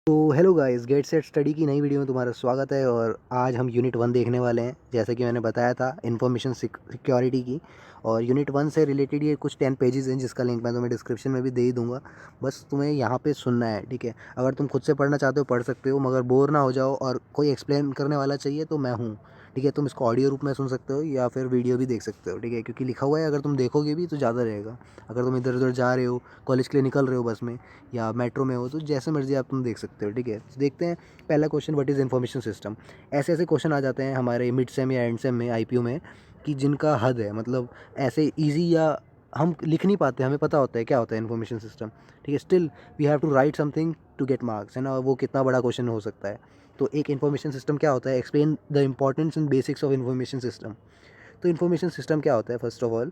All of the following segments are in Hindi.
तो hello guys, get set study की नई वीडियो में तुम्हारा स्वागत है। और आज हम यूनिट 1 देखने वाले हैं, जैसे कि मैंने बताया था इन्फॉर्मेशन सिक्योरिटी की। और यूनिट 1 से रिलेटेड ये कुछ 10 पेजेस हैं, जिसका लिंक मैं तुम्हें डिस्क्रिप्शन में भी दे ही दूंगा। बस तुम्हें यहाँ पे सुनना है, ठीक है। अगर तुम खुद से पढ़ना चाहते हो पढ़ सकते हो, मगर बोर ना हो जाओ और कोई एक्सप्लेन करने वाला चाहिए तो मैं हूँ, ठीक है। तुम इसको ऑडियो रूप में सुन सकते हो या फिर वीडियो भी देख सकते हो, ठीक है, क्योंकि लिखा हुआ है, अगर तुम देखोगे भी तो ज़्यादा रहेगा। अगर तुम इधर उधर जा रहे हो, कॉलेज के लिए निकल रहे हो बस में या मेट्रो में हो, तो जैसे मर्जी आप तुम देख सकते हो, ठीक है। तो देखते हैं पहला question, what is information system. ऐसे ऐसे क्वेश्चन आ जाते हैं हमारे मिड सेम या एंड सेम में, आईपीयू में, कि जिनका हद है, मतलब ऐसे इजी या हम लिख नहीं पाते, हमें पता होता है क्या होता है इन्फॉर्मेशन सिस्टम, ठीक है। Still we have to write something to get marks, है ना। वो कितना बड़ा क्वेश्चन हो सकता है। तो एक इन्फॉर्मेशन सिस्टम क्या होता है, explain the importance and basics of information system. तो इन्फॉर्मेशन सिस्टम क्या होता है, फर्स्ट ऑफ ऑल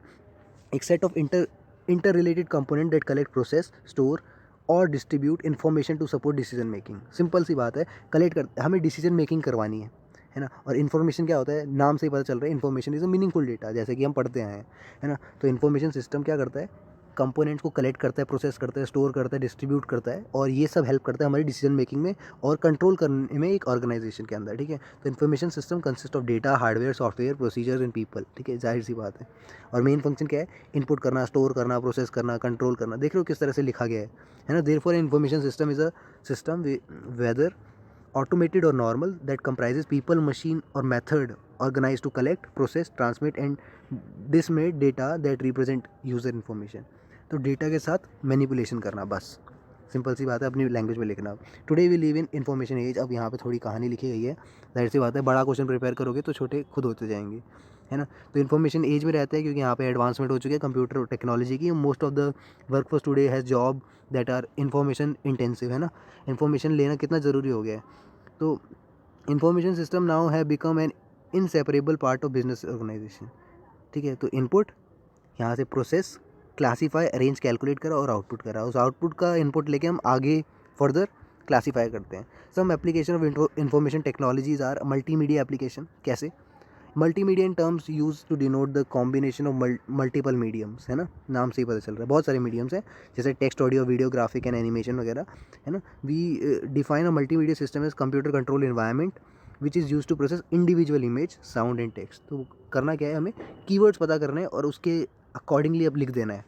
एक set of interrelated component that collect, process, store और distribute information to support decision making. Simple सी बात है, कलेक्ट कर हमें डिसीजन मेकिंग करवानी है ना। और इन्फॉर्मेशन क्या होता है, नाम से ही पता चल रहा है, information is a meaningful data, जैसे कि हम पढ़ते आए हैं, है ना। तो इन्फॉर्मेशन सिस्टम क्या करता है, कंपोनेंट्स को कलेक्ट करता है, प्रोसेस करता है, स्टोर करता है, डिस्ट्रीब्यूट करता है, और ये सब हेल्प करता है हमारी डिसीजन मेकिंग में और कंट्रोल करने में एक ऑर्गेनाइजेशन के अंदर, ठीक है। तो information system consist of data, hardware, software, procedures and people, ठीक है, जाहिर सी बात है। और मेन फंक्शन क्या है, इनपुट करना, स्टोर करना, प्रोसेस करना, कंट्रोल करना। देख रहे हो किस तरह से लिखा गया है ना। Therefore information system is a system whether automated or normal that comprises people, machine or method organized to collect, process, transmit and disseminate data that represent user information। तो डेटा के साथ मैनिपुलेशन करना, बस सिंपल सी बात है, अपनी लैंग्वेज में लिखना। Today we live in information age. अब यहाँ पे थोड़ी कहानी लिखी गई है, जाहिर सी बात है, बड़ा क्वेश्चन प्रिपेयर करोगे तो छोटे खुद होते जाएंगे, है ना। तो इन्फॉर्मेशन एज में रहते हैं क्योंकि यहाँ पे एडवांसमेंट हो चुकी है कंप्यूटर और टेक्नोलॉजी की। Most of the work force today has job that are information intensive, है ना। इन्फॉर्मेशन लेना कितना ज़रूरी हो गया है। तो इंफॉर्मेशन सिस्टम नाउ है become an inseparable part of business organisation, ठीक है। तो इनपुट, यहाँ से प्रोसेस, क्लासीफाई, अरेंज, कैलकुलेट करा और आउटपुट करा। उस आउटपुट का इनपुट लेके हम आगे फर्दर क्लासीफाई करते हैं। Some application of information technologies are multimedia application. कैसे, multimedia in terms use to denote the combination of multiple mediums, है ना। नाम से ही पता चल रहा है, बहुत सारे मीडियम्स हैं, जैसे text, audio, video, graphic and animation वगैरह, है ना। We define a multimedia system as computer control environment which is use to process individual image, sound and text. तो करना क्या है, हमें कीवर्ड्स पता करने हैं और उसके अकॉर्डिंगली अब लिख देना है,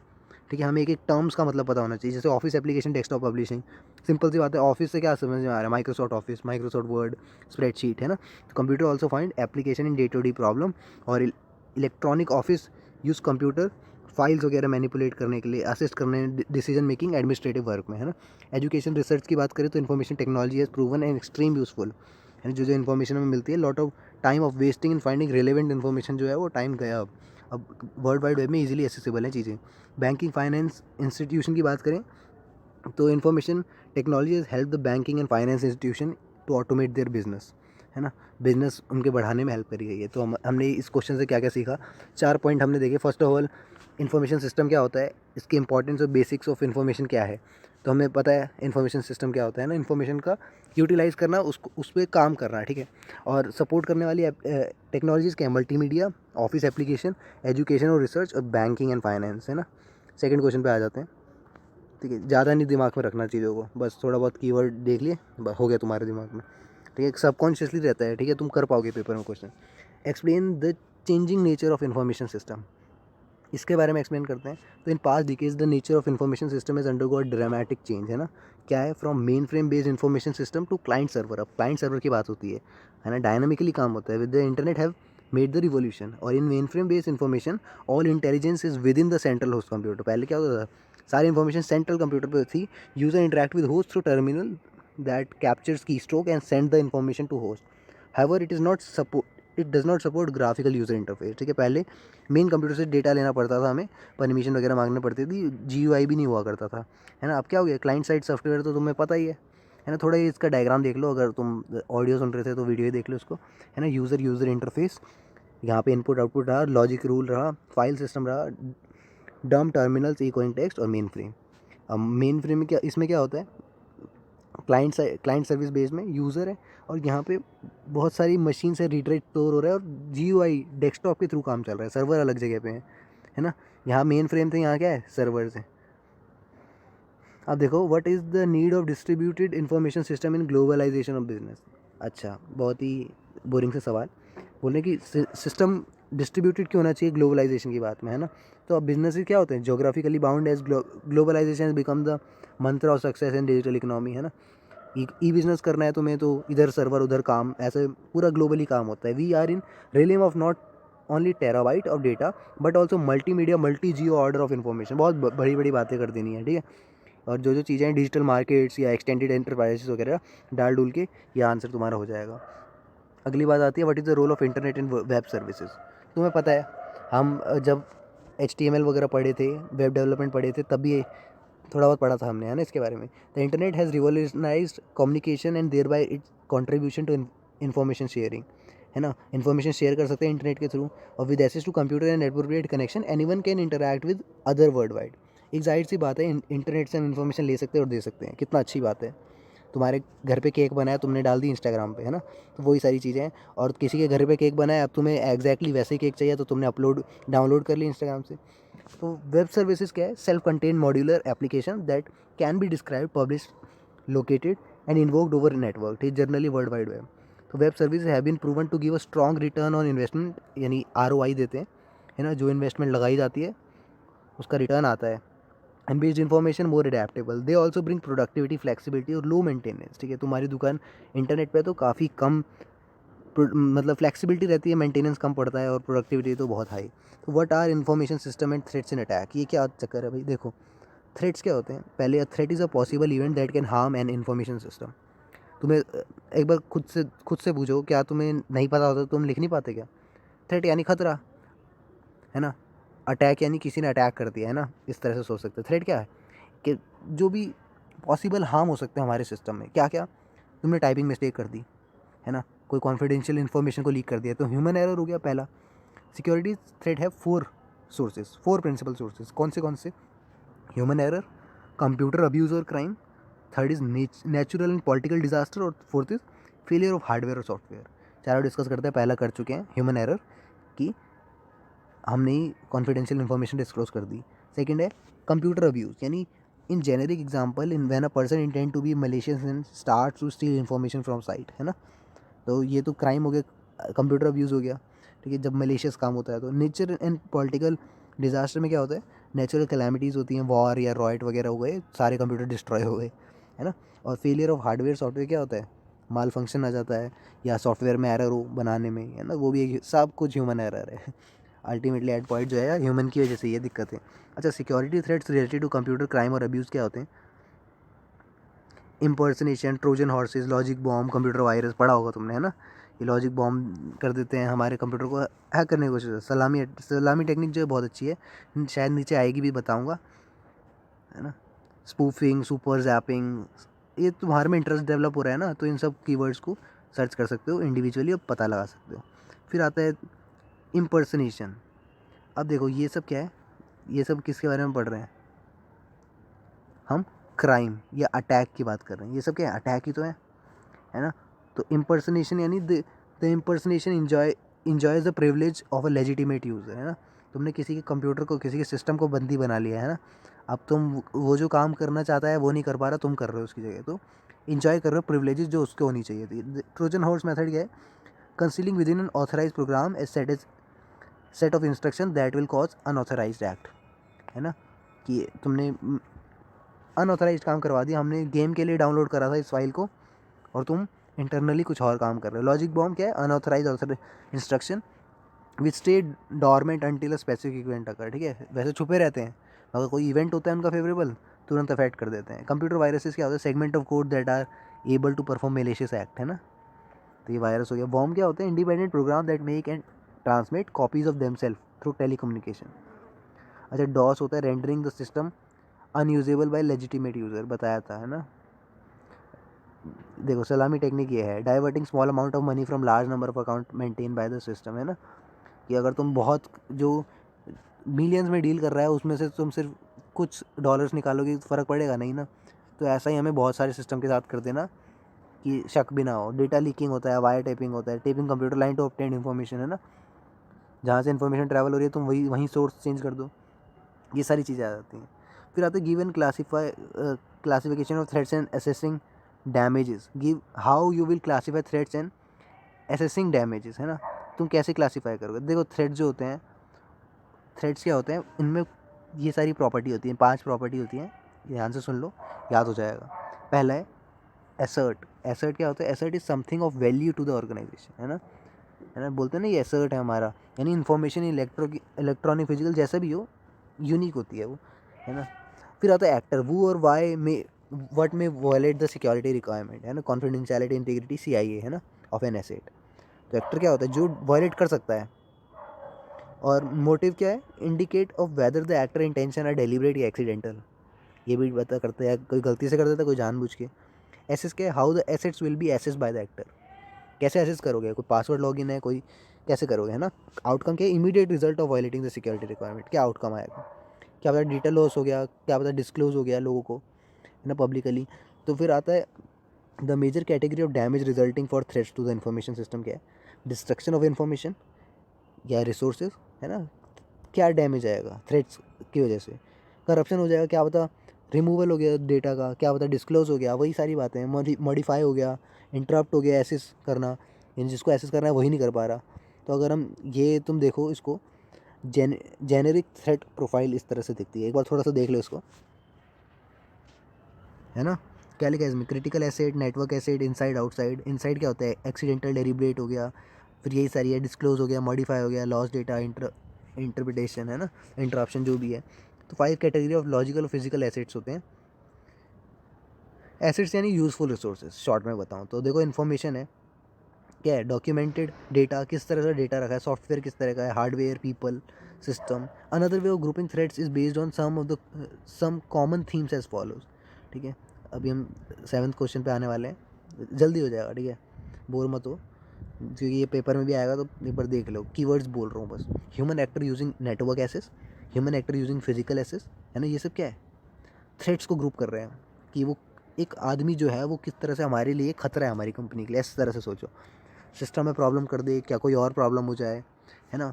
ठीक है। हमें एक एक टर्म्स का मतलब पता होना चाहिए, जैसे office application, desktop publishing. Simple सी बात है, ऑफिस से क्या समझ में आ रहा है, Microsoft office, Microsoft word, spreadsheet, है ना। तो computer also find application in day to day problem. और electronic office use computer files वगैरह मैनिपुलेट करने के लिए, असिस्ट करने डिसीजन मेकिंग एडमिनिस्ट्रेटिव वर्क में, है ना। एजुकेशन रिसर्च की बात करें तो information technology has proven and extreme useful, है ना। जो जो इन्फॉर्मेशन हमें मिलती है, lot of time of wasting in finding relevant information जो है वो टाइम गया। अब वर्ल्ड वाइड वेब में इजीली एक्सेसिबल है चीज़ें। बैंकिंग फाइनेंस इंस्टीट्यूशन की बात करें तो information technology has help the banking and finance institution to automate their business, है ना। बिजनेस उनके बढ़ाने में हेल्प करी गई है। तो हमने इस क्वेश्चन से क्या क्या सीखा, 4 पॉइंट हमने देखे। First of all, information system क्या होता है, इसकी इंपॉर्टेंस और बेसिक्स ऑफ इन्फॉर्मेशन क्या है। तो हमें पता है इन्फॉर्मेशन सिस्टम क्या होता है ना, इन्फॉर्मेशन का यूटिलाइज़ करना, उसको उस पर काम करना, ठीक है। और सपोर्ट करने वाली टेक्नोलॉजीज़ क्या है, मल्टीमीडिया, ऑफिस एप्लीकेशन, एजुकेशन और रिसर्च, और बैंकिंग एंड फाइनेंस, है ना। सेकेंड क्वेश्चन पे आ जाते हैं, ठीक है। ज़्यादा नहीं दिमाग में रखना चीज़ों को, बस थोड़ा बहुत कीवर्ड देख लिए, हो गया तुम्हारे दिमाग में, ठीक है। सबकॉन्शियसली रहता है, ठीक है, तुम कर पाओगे पेपर में question. Explain the changing nature of information system, इसके बारे में एक्सप्लेन करते हैं। तो in past decades the nature of information system is undergo dramatic change, है ना। क्या है, from mainframe based information system to client server. अब क्लाइंट सर्वर की बात होती है ना। डायनामिकली काम होता है, with the internet have made the revolution. और in mainframe based information all intelligence is with in the central host computer. पहले क्या होता था, सारी इन्फॉर्मेशन सेंट्रल कंप्यूटर पर थी। User interact with host through terminal that captures keystroke and send the information to host. However it does not support graphical user interface, ठीक है। पहले मेन कंप्यूटर से डेटा लेना पड़ता था हमें, परमिशन वगैरह मांगनी पड़ती थी, जीयूआई भी नहीं हुआ करता था, है ना। अब क्या हो गया, क्लाइंट साइड सॉफ्टवेयर, तो तुम्हें पता ही है ना। थोड़ा इसका डायग्राम देख लो, अगर तुम ऑडियो सुन रहे थे तो वीडियो ही देख लो उसको, है ना। यूज़र इंटरफेस, यहाँ पे इनपुट आउटपुट रहा, लॉजिक रूल रहा, फाइल सिस्टम रहा, डम टर्मिनल्स, इकोइंग टेक्स्ट और मेन फ्रेम। अब मेन फ्रेम में क्या, इसमें क्या होता है, क्लाइंट सर्विस बेस में यूज़र है, और यहाँ पे बहुत सारी मशीन से रीड स्टोर हो रहा है, और जीयूआई डेस्कटॉप के थ्रू काम चल रहा है, सर्वर अलग जगह पे है ना। यहाँ मेन फ्रेम थे, यहाँ क्या है, सर्वर्स है। अब देखो, what is the need of distributed information system in globalisation of business. अच्छा, बहुत ही बोरिंग से सवाल। बोलने कि सिस्टम डिस्ट्रीब्यूटेड क्यों होना चाहिए ग्लोबलाइजेशन की बात में, है ना। तो अब बिजनेस क्या होते हैं, geographically bound as globalisation has become the mantra of success in digital economy, है ना। ई बिजनेस करना है तुम्हें तो इधर सर्वर उधर काम, ऐसे पूरा ग्लोबली काम होता है। We are in realm of not only terabyte of data but also multimedia multi geo order of information. बहुत बड़ी बड़ी बातें कर देनी है, ठीक है। और जो जो चीज़ें हैं डिजिटल मार्केट्स या एक्सटेंडेड एंटरप्राइजेस वगैरह डाल डूल के ये आंसर तुम्हारा हो जाएगा। अगली बात आती है, what is the role of internet in web services. तुम्हें पता है, हम जब HTML वगैरह पढ़े थे, वेब डेवलपमेंट पढ़े थे, तब भी थोड़ा बहुत पढ़ा था हमने, है ना, इसके बारे में। The internet has revolutionised communication and thereby its contribution to information sharing, है ना। इन्फॉर्मेशन शेयर कर सकते हैं इंटरनेट के थ्रू, और with access to computer and appropriate connection anyone can interact with other world wide. एक जाहिर सी बात है, इंटरनेट से हम इन्फॉर्मेशन ले सकते हैं और दे सकते हैं, कितना अच्छी बात है। तुम्हारे घर पे केक बनाया, तुमने डाल दी इंस्टाग्राम पे, है ना, तो वही सारी चीज़ें हैं। और किसी के घर पे केक बनाया, अब तुम्हें एग्जैक्टली वैसे ही केक चाहिए तो तुमने डाउनलोड कर ली इंस्टाग्राम से। तो वेब सर्विसेज क्या है, self contain modular application that can be describe publish located and invoked over network, is generally world wide web. तो web service have been proven to give a strong return on investment, यानी ROI देते हैं, है ना। जो इन्वेस्टमेंट लगाई जाती है उसका रिटर्न आता है। And based information more adaptable, they also bring productivity flexibility और लो मेंटेनेंस, ठीक है। तुम्हारी दुकान इंटरनेट पे तो काफ़ी कम मतलब फ्लेक्सिबिलिटी रहती है, मेंटेनेंस कम पड़ता है, और प्रोडक्टिविटी तो बहुत हाई। तो what are information system and threats in attack, ये क्या चक्कर है भाई। देखो, थ्रेट्स क्या होते हैं, पहले threat is a possible event that can harm an information system. तुम्हें एक बार खुद से पूछो, क्या तुम्हें नहीं पता होता तो तुम लिख नहीं पाते क्या। थ्रेट यानी खतरा, है ना। अटैक यानी किसी ने अटैक कर दिया, है ना, इस तरह से सोच सकते हैं। थ्रेट क्या है कि जो भी पॉसिबल हार्म हो सकते हैं हमारे सिस्टम में, क्या क्या, तुमने टाइपिंग मिस्टेक कर दी, है ना, कोई कॉन्फिडेंशियल इन्फॉर्मेशन को लीक कर दिया, तो ह्यूमन एरर हो गया पहला। सिक्योरिटी थ्रेट है 4 सोर्सेज, 4 प्रिंसिपल सोर्सेज, कौन से। ह्यूमन एरर, कंप्यूटर अब्यूज़ और crime, third is natural and political disaster, और fourth is failure of hardware और सॉफ्टवेयर। चारों डिस्कस करते हैं। पहला कर चुके हैं ह्यूमन एरर की, हमने ही कॉन्फिडेंशियल इन्फॉर्मेशन डिस्क्लोज कर दी। सेकेंड है कंप्यूटर अब्यूज़, यानी in generic example in when a person intend to be malicious and start to steal information from site, है ना। तो ये तो क्राइम हो गया, कंप्यूटर अब्यूज़ हो गया, ठीक है, जब मलेशियस काम होता है। तो नेचर एंड पॉलिटिकल डिजास्टर में क्या होता है, नेचुरल कैलामिटीज़ होती हैं, वॉर या रॉयट वगैरह हो गए, सारे कंप्यूटर डिस्ट्रॉय हो गए, है ना। और फेलियर ऑफ हार्डवेयर सॉफ्टवेयर क्या होता है, माल फंक्शन आ जाता है, या सॉफ्टवेयर में एरर हो बनाने में, है ना, वो भी एक, सब कुछ ह्यूमन एरर है। अल्टीमेटली एट पॉइंट जो है ह्यूमन की वजह से ये दिक्कत है। अच्छा, security threats related to computer crime और अब्यूज़ क्या होते हैं, impersonation, Trojan horses, logic bomb, computer virus, पढ़ा होगा तुमने, है ना। ये लॉजिक बॉम्ब कर देते हैं हमारे कंप्यूटर को, हैक करने की कोशिश। सलामी टेक्निक जो है बहुत अच्छी है, शायद नीचे आएगी भी, बताऊंगा, है ना। स्पूफिंग, सुपर जैपिंग, ये तुम्हारे में इंटरेस्ट डेवलप हो रहा है ना, तो इन सब कीवर्ड्स को सर्च कर सकते हो इंडिविजुअली और पता लगा सकते हो। फिर आता है इम्पर्सनेशन। अब देखो ये सब क्या है, ये सब किसके बारे में पढ़ रहे हैं हम, क्राइम या अटैक की बात कर रहे हैं। ये सब क्या है, अटैक ही तो है ना। तो इम्पर्सनेशन यानी the impersonation enjoys the privilege of a legitimate user, है ना। तुमने किसी के कंप्यूटर को, किसी के सिस्टम को बंदी बना लिया, है ना। अब तुम वो जो काम करना चाहता है वो नहीं कर पा रहा, तुम कर रहे हो उसकी जगह, तो इंजॉय कर रहे हो प्रिविलेजेस जो उसको होनी चाहिए थी। ट्रोजन हॉर्स मेथड क्या है, concealing within an authorise program a set of instruction that will cause unauthorised act, है ना। कि तुमने अनऑथराइज्ड काम करवा दिया, हमने गेम के लिए डाउनलोड करा था इस फाइल को, और तुम इंटरनली कुछ और काम कर रहे हो। लॉजिक बॉम्ब क्या है, unauthorise instruction which stay dormant until a specific event occur, ठीक है, वैसे छुपे रहते हैं, अगर कोई इवेंट होता है उनका फेवरेबल तुरंत अफेक्ट कर देते हैं। कंप्यूटर वायरसेस क्या होता है, segment of code that are able to perform malicious act, है ना। तो ये वायरस हो गया। बॉम्ब क्या होता है, independent program that make and transmit copies of themselves through telecommunication. अच्छा, डॉस होता है rendering the system unusable by legitimate user, बताया था, है ना। देखो सलामी टेक्निक ये है, diverting small amount of money from large number of account maintain by the system, है ना। कि अगर तुम बहुत जो मिलियंस में डील कर रहा है उसमें से तुम सिर्फ कुछ डॉलर्स निकालोगे, फ़र्क पड़ेगा नहीं ना। तो ऐसा ही हमें बहुत सारे सिस्टम के साथ कर देना कि शक भी ना हो। डेटा लीकिंग होता है, वायर टेपिंग होता है, tapping computer line to obtain information, है ना। जहाँ से इन्फॉर्मेशन ट्रैवल हो रही है तुम वहीं सोर्स चेंज कर दो, ये सारी चीज़ें आ जाती हैं। फिर आते give and classification of threats and assessing damages. Give how you will classify threats and assessing damages, है ना, तुम कैसे क्लासीफाई करोगे। देखो थ्रेट्स जो होते हैं, थ्रेट्स क्या होते हैं, इनमें ये सारी प्रॉपर्टी होती हैं, 5 प्रॉपर्टी होती हैं, ध्यान से सुन लो, याद हो जाएगा। पहला है एसर्ट। एसर्ट क्या होता है, asset is something of value to the organisation, है ना, बोलते हैं ना ये एसर्ट है हमारा, यानी इन्फॉर्मेशन इलेक्ट्रॉनिक फिजिकल जैसा भी हो, यूनिक होती है वो, है ना। फिर आता है एक्टर, वो और वाई में what may violate the security requirement, है ना, कॉन्फिडेंशियलिटी इंटीग्रिटी CIA, है ना, ऑफ एन एसेट। तो एक्टर क्या होता है, जो वायलेट कर सकता है। और मोटिव क्या है, indicate of whether the actor intention are deliberate या एक्सीडेंटल, ये भी बता करते हैं, कोई गलती से कर देता है, कोई जानबूझ के। एसेस क्या है, how the assets will be assess by the actor, कैसे एसेस करोगे, कोई पासवर्ड लॉगिन है, कोई कैसे करोगे, है ना। आउटकम क्या है, immediate result of violating the security requirement, क्या आउटकम आएगा, क्या पता डिटेल लॉस हो गया, क्या पता डिस्क्लोज हो गया लोगों को, है ना, पब्लिकली। तो फिर आता है the major category of damage resulting for threats to the information system, क्या है, डिस्ट्रक्शन ऑफ इन्फॉर्मेशन या रिसोर्सेज, है ना, क्या डैमेज आएगा थ्रेट्स की वजह से, करप्शन हो जाएगा, क्या पता रिमूवल हो गया डेटा का, क्या पता डिस्क्लोज हो गया, वही सारी बातें हैं, मॉडिफाई हो गया, इंटरप्ट हो गया, एसेस करना, यानी जिसको एसेस करना है वही नहीं कर पा रहा। तो अगर हम ये तुम देखो इसको, जेनेरिक थ्रेट प्रोफाइल इस तरह से दिखती है, एक बार थोड़ा सा देख लो इसको, है ना। क्या लिखा है इसमें, critical asset, network asset, inside outside. Inside क्या होता है, एक्सीडेंटल डेरिब्रेट हो गया, फिर यही सारी है, डिस्क्लोज हो गया, मॉडिफाई हो गया, लॉस डेटा, इंटरप्रिटेशन, है ना, इंटरप्शन जो भी है। तो 5 कैटेगरी ऑफ लॉजिकल और फिजिकल एसेट्स होते हैं। एसेट्स यानी यूजफुल रिसोर्सेज, शॉर्ट में बताऊँ तो देखो इन्फॉर्मेशन है, क्या है, डॉक्यूमेंटेड डेटा, किस तरह का डेटा रखा है, सॉफ्टवेयर किस तरह का है, hardware, people, system. Another way of grouping threads is based on some common themes as follows, ठीक है। अभी हम 7th क्वेश्चन पे आने वाले हैं, जल्दी हो जाएगा, ठीक है, बोर मत हो, क्योंकि ये पेपर में भी आएगा, तो एक बार देख लो, कीवर्ड्स बोल रहा हूँ बस। Human actor using network access, human actor using physical access, है ना, ये सब क्या है, थ्रेड्स को ग्रुप कर रहे हैं कि वो एक आदमी जो है वो किस तरह से हमारे लिए खतरा है, हमारी कंपनी के लिए, इस तरह से सोचो, सिस्टम में प्रॉब्लम कर दे, क्या कोई और प्रॉब्लम हो जाए, है ना,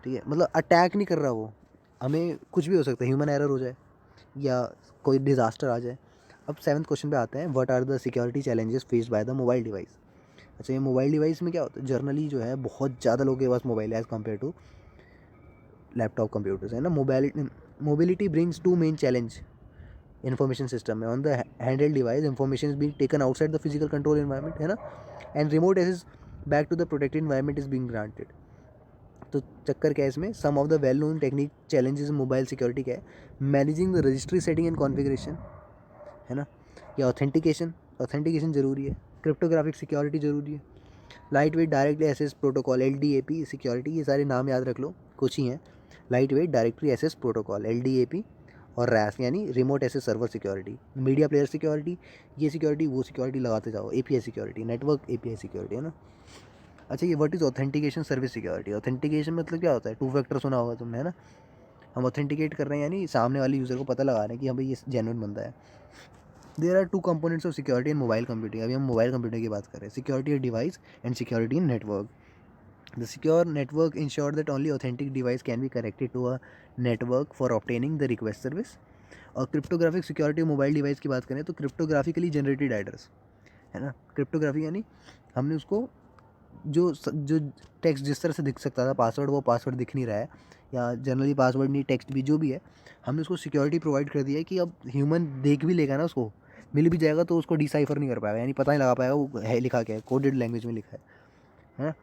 ठीक है, मतलब अटैक नहीं कर रहा वो, हमें कुछ भी हो सकता है, ह्यूमन एरर हो जाए या कोई डिज़ास्टर आ जाए। अब 7th क्वेश्चन पे आते हैं, what are the security challenges faced by the mobile device. अच्छा, ये मोबाइल डिवाइस में क्या होता है, जर्नली जो है बहुत ज़्यादा लोगों के पास मोबाइल है as compare to laptop computers, है ना। Mobility brings 2 main challenge information system में, on the handle device information is being taken outside the physical control environment, है ना, and remote access back to the protected environment is being granted. तो चक्कर क्या है इसमें, some of the well known technique challenges mobile security क्या है, managing the registry setting and configuration, है ना, या ऑथेंटिकेशन, ऑथेंटिकेशन ज़रूरी है, क्रिप्टोग्राफिक सिक्योरिटी ज़रूरी है, lightweight directly access protocol LDAP security, ये सारे नाम याद रख लो, कुछ ही हैं, lightweight directly access protocol LDAP, और RAS यानी remote access server security, media player security, ये सिक्योरिटी वो सिक्योरिटी लगाते जाओ, API security, network API security, है ना। अच्छा, ये what is authentication service security, authentication मतलब क्या होता है, 2 फैक्टर सुना होगा तुमने, है ना, हम ऑथेंटिकेट कर रहे हैं यानी सामने वाले यूज़र को पता लगा रहे हैं कि हाँ भाई ये जेन्युइन बंदा है। There are 2 components of security in mobile computing, अभी हम मोबाइल कंप्यूटर की बात कर रहे हैं, security device and security in network. The secure network ensure that only authentic device can be connected to a network for obtaining the request service. और क्रिप्टोग्राफिक सिक्योरिटी मोबाइल डिवाइस की बात करें तो क्रिप्टोग्राफिकली जनरेटेड एड्रेस, है ना, क्रिप्टोग्राफी यानी हमने उसको जो टेक्स्ट जिस तरह से दिख सकता था पासवर्ड, वो पासवर्ड दिख नहीं रहा है, या जनरली पासवर्ड नहीं, टेक्स्ट भी जो भी है, हमने उसको सिक्योरिटी प्रोवाइड कर दिया है कि अब ह्यूमन देख भी लेगा ना, उसको मिल भी जाएगा तो उसको डिसाइफर नहीं कर पाएगा, यानी पता नहीं लगा पाएगा वो है लिखा क्या है, कोडेड लैंग्वेज में लिखा है,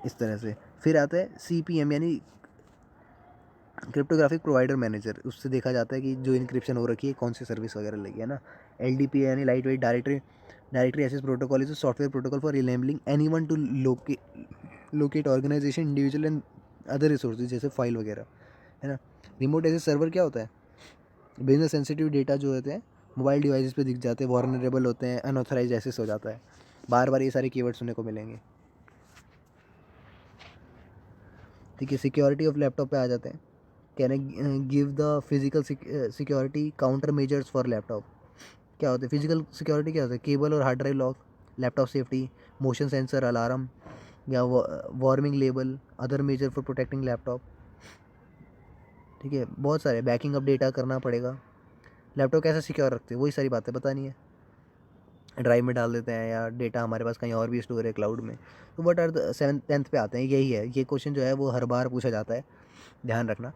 इस तरह से। फिर आता है CPM यानी क्रिप्टोग्राफिक प्रोवाइडर मैनेजर, उससे देखा जाता है कि जो इंक्रिप्शन हो रखी है कौन सी सर्विस वगैरह लगी है ना। LDP यानी lightweight directory access protocol is software protocol for enabling anyone to locate organisation individual and other resources जैसे फाइल वगैरह, है ना। रिमोट एक्सेस सर्वर क्या होता है, बिजनेस सेंसिटिव डेटा जो होते हैं मोबाइल डिवाइसेस पे दिख जाते हैं, वॉर्नरेबल होते हैं, अनऑथराइज एक्सेस हो जाता है, बार बार ये सारे कीवर्ड सुनने को मिलेंगे, ठीक है। सिक्योरिटी ऑफ लैपटॉप पे आ जाते हैं, can give the physical security counter measures for laptop. क्या होता है फिजिकल सिक्योरिटी, क्या होता है, केबल और hard drive lock, laptop safety, motion sensor alarm, या warning label, other measure for protecting laptop. ठीक है, बहुत सारे बैकिंग अप डेटा करना पड़ेगा, लैपटॉप कैसे सिक्योर रखते हैं वही सारी बातें बतानी है, ड्राइव में डाल देते हैं या डेटा हमारे पास कहीं और भी स्टोर है क्लाउड में। तो व्हाट आर द 7th पे आते हैं, यही है, ये क्वेश्चन जो है वो हर बार पूछा जाता है, ध्यान रखना।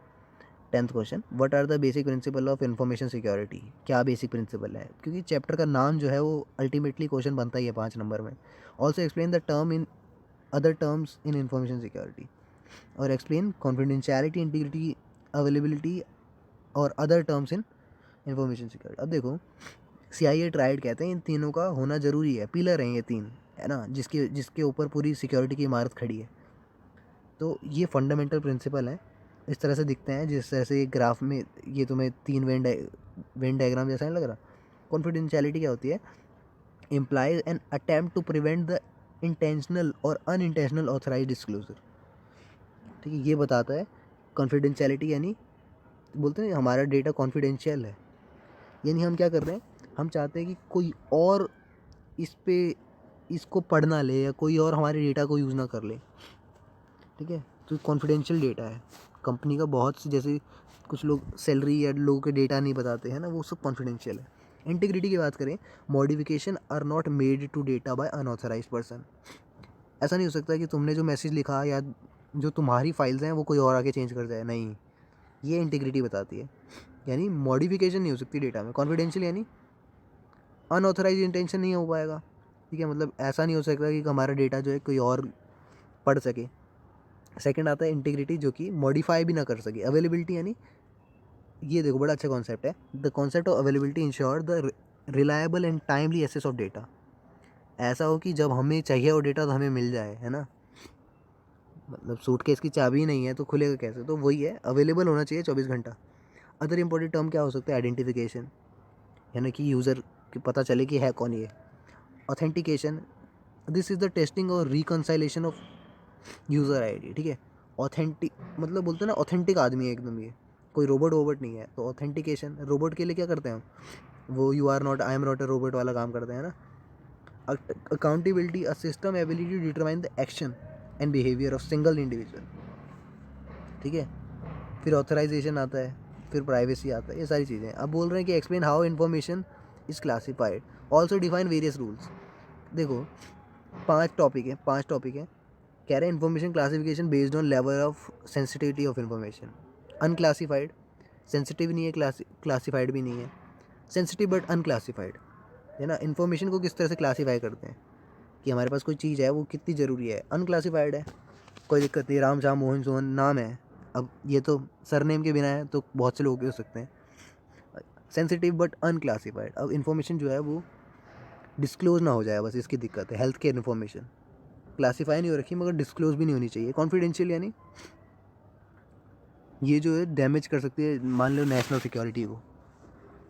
10th question, what are the basic principle of information security, क्या बेसिक प्रिंसिपल है, क्योंकि चैप्टर का नाम जो है वो अल्टीमेटली क्वेश्चन बनता ही है 5 नंबर में। Also explain the term in other terms in information security, और एक्सप्लेन कॉन्फिडेंशियलिटी, इंटीग्रिटी, अवेलेबिलिटी और other terms in information security. अब देखो, CIA ट्राइड कहते हैं, इन तीनों का होना ज़रूरी है, पिलर हैं ये तीन, है ना, जिसके ऊपर पूरी सिक्योरिटी की इमारत खड़ी है। तो ये फंडामेंटल प्रिंसिपल हैं, इस तरह से दिखते हैं, जिस तरह से ये ग्राफ में ये तुम्हें 3 वेन डायग्राम जैसा नहीं लग रहा। कॉन्फिडेंशियलिटी क्या होती है, implies an attempt to prevent the intentional or unintentional authorise disclosure. ठीक है, ये बताता है कॉन्फिडेंशियलिटी, यानी बोलते हैं हमारा डेटा कॉन्फिडेंशियल है, यानी हम क्या कर रहे हैं, हम चाहते हैं कि कोई और इस पे इसको पढ़ ना ले या कोई और हमारे डेटा को यूज़ ना कर ले। ठीक है, तो कॉन्फिडेंशियल डेटा है कंपनी का, बहुत सी जैसे कुछ लोग सैलरी या लोगों के डेटा नहीं बताते हैं ना, वो सब कॉन्फिडेंशियल है। इंटीग्रिटी की बात करें, modification are not made to data by unauthorised person. ऐसा नहीं हो सकता कि तुमने जो मैसेज लिखा या जो तुम्हारी फाइल्स हैं वो कोई और आके चेंज कर जाए, नहीं, ये इंटीग्रिटी बताती है। यानी मॉडिफिकेशन नहीं हो सकती डेटा में, कॉन्फिडेंशियल यानी अनऑथराइज इंटेंशन नहीं हो पाएगा। ठीक है, मतलब ऐसा नहीं हो सकता कि हमारा डेटा जो है कोई और पढ़ सके। सेकंड आता है इंटीग्रिटी, जो कि मॉडिफाई भी ना कर सके। अवेलेबिलिटी यानी, ये देखो बड़ा अच्छा कॉन्सेप्ट है, the concept of availability ensure the reliable and timely access of data. ऐसा हो कि जब हमें चाहिए वो डेटा तो हमें मिल जाए, है ना, मतलब सूटकेस की चाबी नहीं है तो खुलेगा कैसे, तो वही है, अवेलेबल होना चाहिए 24 घंटा। अदर इंपॉर्टेंट टर्म क्या हो सकता है, आइडेंटिफिकेशन, यानी कि यूज़र की पता चले कि है कौन ये। Authentication, this is the testing और रिकनसाइलेशन ऑफ यूज़र आईडी। ठीक है, ऑथेंटिक मतलब बोलते हैं ना, ऑथेंटिक आदमी है एकदम, ये कोई रोबोट वोबट नहीं है। तो ऑथेंटिकेशन, रोबोट के लिए क्या करते हैं हम, वो you are not I am not a robot वाला काम करते हैं ना। Accountability, a system ability to determine the action and behaviour of single individual. ठीक है, फिर ऑथराइजेशन आता है, फिर प्राइवेसी आता है, ये सारी चीज़ें। अब बोल रहे हैं कि explain how information is classified, also define various rules. देखो 5 टॉपिक है, कह रहे हैं information classification based on level of sensitivity of information. Unclassified, sensitive नहीं है, क्लासिफाइड भी नहीं है, सेंसिटिव बट अनक्लासिफाइड, है ना। इन्फॉर्मेशन को किस तरह से क्लासीफाई करते हैं कि हमारे पास कोई चीज़ है वो कितनी ज़रूरी है, अनक्लासिफाइड है, कोई दिक्कत नहीं, राम श्याम मोहन सोहन नाम है, अब ये तो सरनेम के बिना है तो बहुत से लोग भी हो सकते हैं। सेंसिटिव बट अनक्लासिफाइड, अब इन्फॉर्मेशन जो है वो डिस्क्लोज ना हो जाए, बस इसकी दिक्कत है। हेल्थ केयर इन्फॉर्मेशन क्लासीफाई नहीं हो रखी मगर डिस्क्लोज भी नहीं होनी चाहिए। कॉन्फिडेंशियल यानी ये जो है डैमेज कर सकती है, मान लो नेशनल सिक्योरिटी को,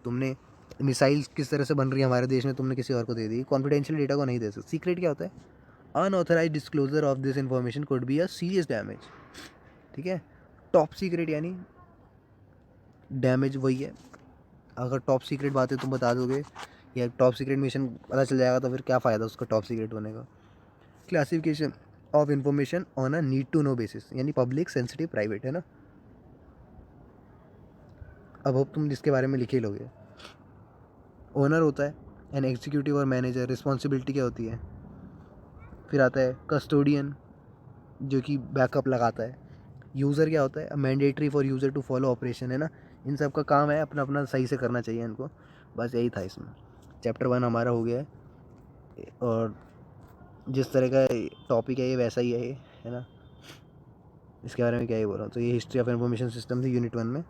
तुमने मिसाइल्स किस तरह से बन रही है हमारे देश में, तुमने किसी और को दे दी, कॉन्फिडेंशियल डेटा को नहीं दे सकते। सीक्रेट क्या होता है, unauthorise disclosure of this information could be a serious damage. ठीक है, टॉप सीक्रेट यानी डैमेज वही है, अगर टॉप सीक्रेट बातें तुम बता दोगे या टॉप सीक्रेट मिशन पता चल जाएगा तो फिर क्या फ़ायदा उसका टॉप सीक्रेट होने का। Classification of information on a need to know basis, यानी पब्लिक, सेंसिटिव, प्राइवेट, है ना। अब तुम जिसके बारे में लिखे लोगे, ओनर होता है एंड एग्जीक्यूटिव और मैनेजर, रिस्पॉन्सिबिलिटी क्या होती है। फिर आता है कस्टोडियन जो कि बैकअप लगाता है। यूज़र क्या होता है, mandatory for user to follow operation, है ना। इन सब का काम है अपना अपना सही से करना चाहिए इनको, बस यही था इसमें। चैप्टर 1 हमारा हो गया है, और जिस तरह का टॉपिक है ये वैसा ही है ये, है ना। इसके बारे में क्या ही बोल रहा हूँ। तो ये हिस्ट्री ऑफ इंफॉर्मेशन सिस्टम थी यूनिट 1 में।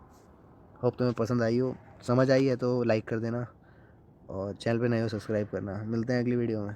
होप तुम्हें पसंद आई हो, समझ आई है तो लाइक कर देना, और चैनल पे नए हो सब्सक्राइब करना। मिलते हैं अगली वीडियो में।